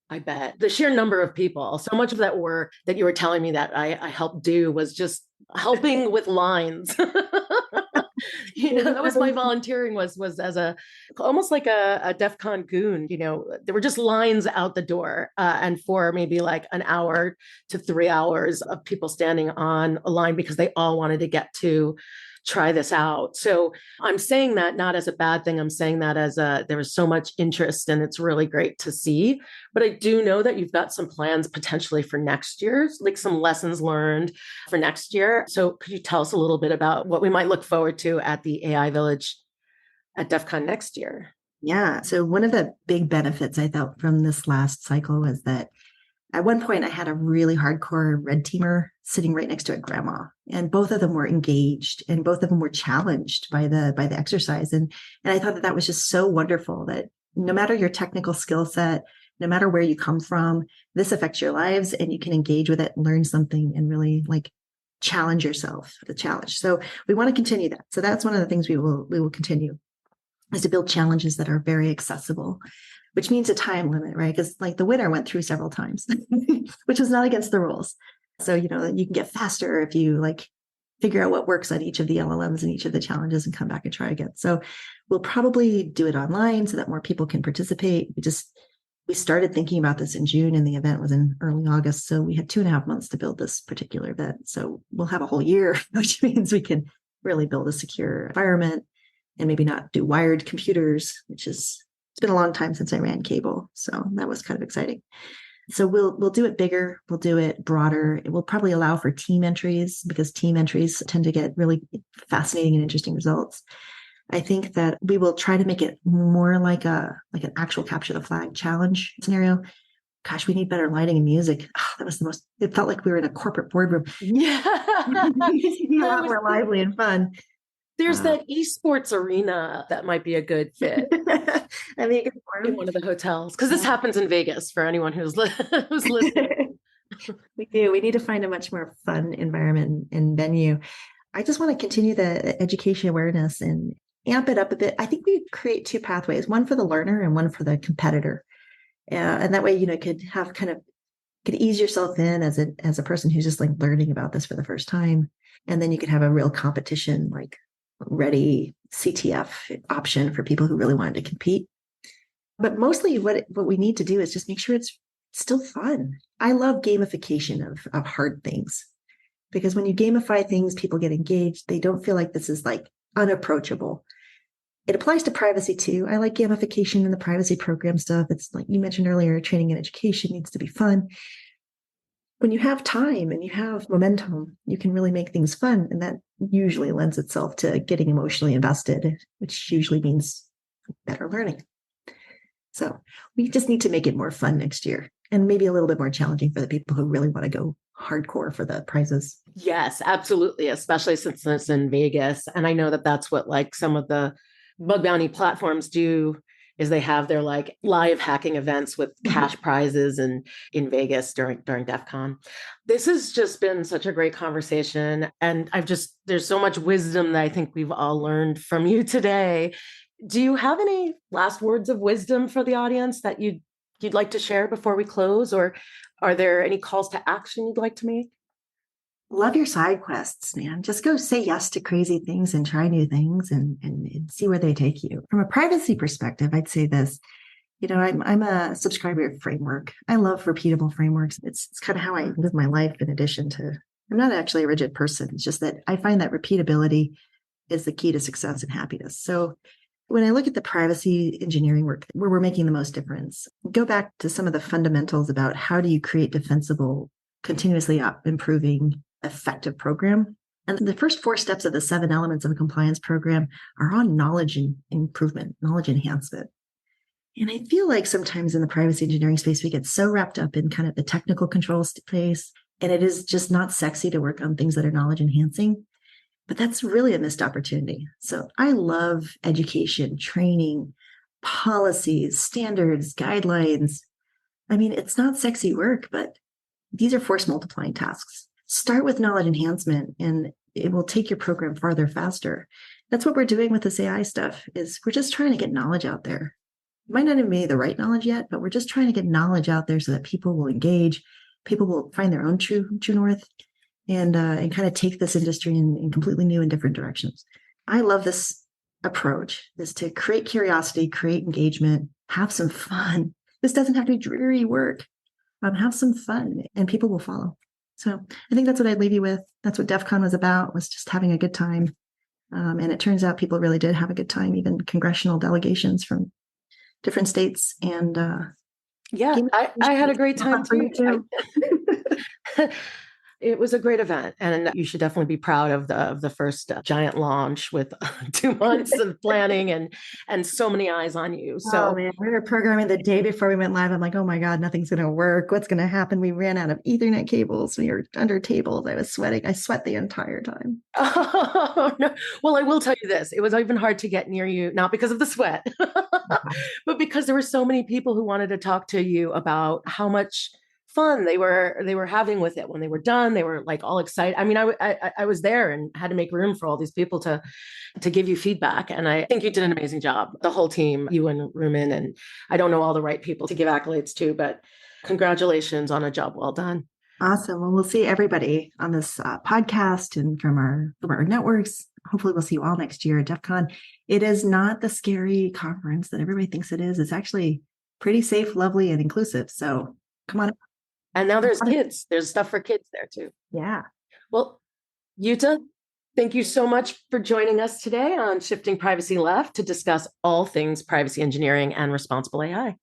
I bet. The sheer number of people, so much of that work that you were telling me that I helped do was just helping with lines. That was my volunteering was as almost like a DEF CON goon. There were just lines out the door, and for maybe an hour to 3 hours of people standing on a line because they all wanted to get to try this out. So I'm saying that not as a bad thing. I'm saying that as there was so much interest, and it's really great to see. But I do know that you've got some plans potentially for next year, some lessons learned for next year. So could you tell us a little bit about what we might look forward to at the AI Village at DEF CON next year? Yeah. So one of the big benefits I felt from this last cycle was that at one point I had a really hardcore red teamer sitting right next to a grandma, and both of them were engaged and both of them were challenged by the exercise. And I thought that was just so wonderful, that no matter your technical skill set, no matter where you come from, this affects your lives and you can engage with it, learn something, and really challenge yourself, the challenge. So we want to continue that. So that's one of the things we will continue, is to build challenges that are very accessible, which means a time limit, right? Because the winner went through several times, which was not against the rules. So, you can get faster if you figure out what works on each of the LLMs and each of the challenges and come back and try again. So we'll probably do it online so that more people can participate. We started thinking about this in June, and the event was in early August. So we had 2.5 months to build this particular event. So we'll have a whole year, which means we can really build a secure environment and maybe not do wired computers, it's been a long time since I ran cable. So that was kind of exciting. So we'll do it bigger. We'll do it broader. It will probably allow for team entries, because team entries tend to get really fascinating and interesting results. I think that we will try to make it more like an actual capture the flag challenge scenario. Gosh, we need better lighting and music. That was it felt like we were in a corporate boardroom. Yeah. A lot more lively and fun. There's that esports arena that might be a good fit. I mean, in one of the hotels, because this happens in Vegas for anyone who's who's listening. We do. We need to find a much more fun environment and venue. I just want to continue the education awareness and amp it up a bit. I think we create two pathways, one for the learner and one for the competitor. And that way, could ease yourself in as a person who's just like learning about this for the first time. And then you could have a real competition, like ready CTF option for people who really wanted to compete. But mostly what we need to do is just make sure it's still fun. I love gamification of hard things, because when you gamify things, people get engaged. They don't feel like this is like unapproachable. It applies to privacy too. I like gamification in the privacy program stuff. It's like you mentioned earlier, training and education needs to be fun. When you have time and you have momentum, you can really make things fun. And that usually lends itself to getting emotionally invested, which usually means better learning. So we just need to make it more fun next year, and maybe a little bit more challenging for the people who really want to go hardcore for the prizes. Yes, absolutely. Especially since it's in Vegas. And I know that that's what like some of the bug bounty platforms do, is they have their like live hacking events with cash prizes and in Vegas during DEF CON. This has just been such a great conversation. And there's so much wisdom that I think we've all learned from you today. Do you have any last words of wisdom for the audience that you'd like to share before we close? Or are there any calls to action you'd like to make? Love your side quests, man. Just go say yes to crazy things and try new things and see where they take you. From a privacy perspective, I'd say this. I'm a subscriber of framework. I love repeatable frameworks. It's kind of how I live my life, in addition to, I'm not actually a rigid person. It's just that I find that repeatability is the key to success and happiness. So when I look at the privacy engineering work where we're making the most difference, go back to some of the fundamentals about how do you create defensible, continuously improving, effective program. And the first 4 steps of the 7 elements of a compliance program are on knowledge improvement, knowledge enhancement. And I feel like sometimes in the privacy engineering space, we get so wrapped up in kind of the technical control space, and it is just not sexy to work on things that are knowledge enhancing. But that's really a missed opportunity. So I love education, training, policies, standards, guidelines. I mean, it's not sexy work, but these are force multiplying tasks. Start with knowledge enhancement and it will take your program farther, faster. That's what we're doing with this AI stuff, is we're just trying to get knowledge out there. It might not even be the right knowledge yet, but we're just trying to get knowledge out there so that people will engage, people will find their own true north, and kind of take this industry in completely new and different directions. I love this approach, is to create curiosity, create engagement, have some fun. This doesn't have to be dreary work. Have some fun and people will follow. So I think that's what I'd leave you with. That's what DEF CON was about, was just having a good time. And it turns out people really did have a good time, even congressional delegations from different states. And I had a great time too. It was a great event, and you should definitely be proud of the first giant launch with 2 months of planning and so many eyes on you. So, oh man, we were programming the day before we went live. I'm like, oh my God, nothing's going to work. What's going to happen? We ran out of Ethernet cables. We were under tables. I was sweating. I sweat the entire time. Oh, no. Well, I will tell you this. It was even hard to get near you, not because of the sweat, but because there were so many people who wanted to talk to you about how much fun they were having with it. When they were done, they were like all excited. I mean, I was there and had to make room for all these people to give you feedback. And I think you did an amazing job. The whole team, you and Rumman, and I don't know all the right people to give accolades to, but congratulations on a job well done. Awesome. Well, we'll see everybody on this podcast and from our networks. Hopefully we'll see you all next year at DEF CON. It is not the scary conference that everybody thinks it is. It's actually pretty safe, lovely, and inclusive. So come on. And now there's kids. There's stuff for kids there too. Yeah. Well, Jutta, thank you so much for joining us today on Shifting Privacy Left to discuss all things privacy engineering and responsible AI.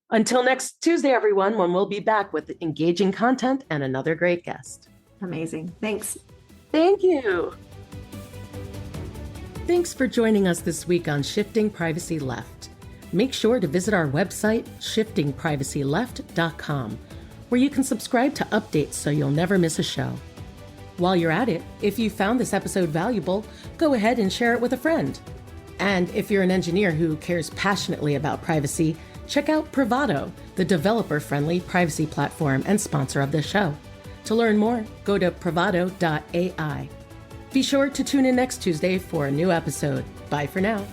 Until next Tuesday, everyone, when we'll be back with engaging content and another great guest. Amazing. Thanks. Thank you. Thanks for joining us this week on Shifting Privacy Left. Make sure to visit our website, shiftingprivacyleft.com, where you can subscribe to updates so you'll never miss a show. While you're at it, if you found this episode valuable, go ahead and share it with a friend. And if you're an engineer who cares passionately about privacy, check out Privado, the developer-friendly privacy platform and sponsor of this show. To learn more, go to privado.ai. Be sure to tune in next Tuesday for a new episode. Bye for now.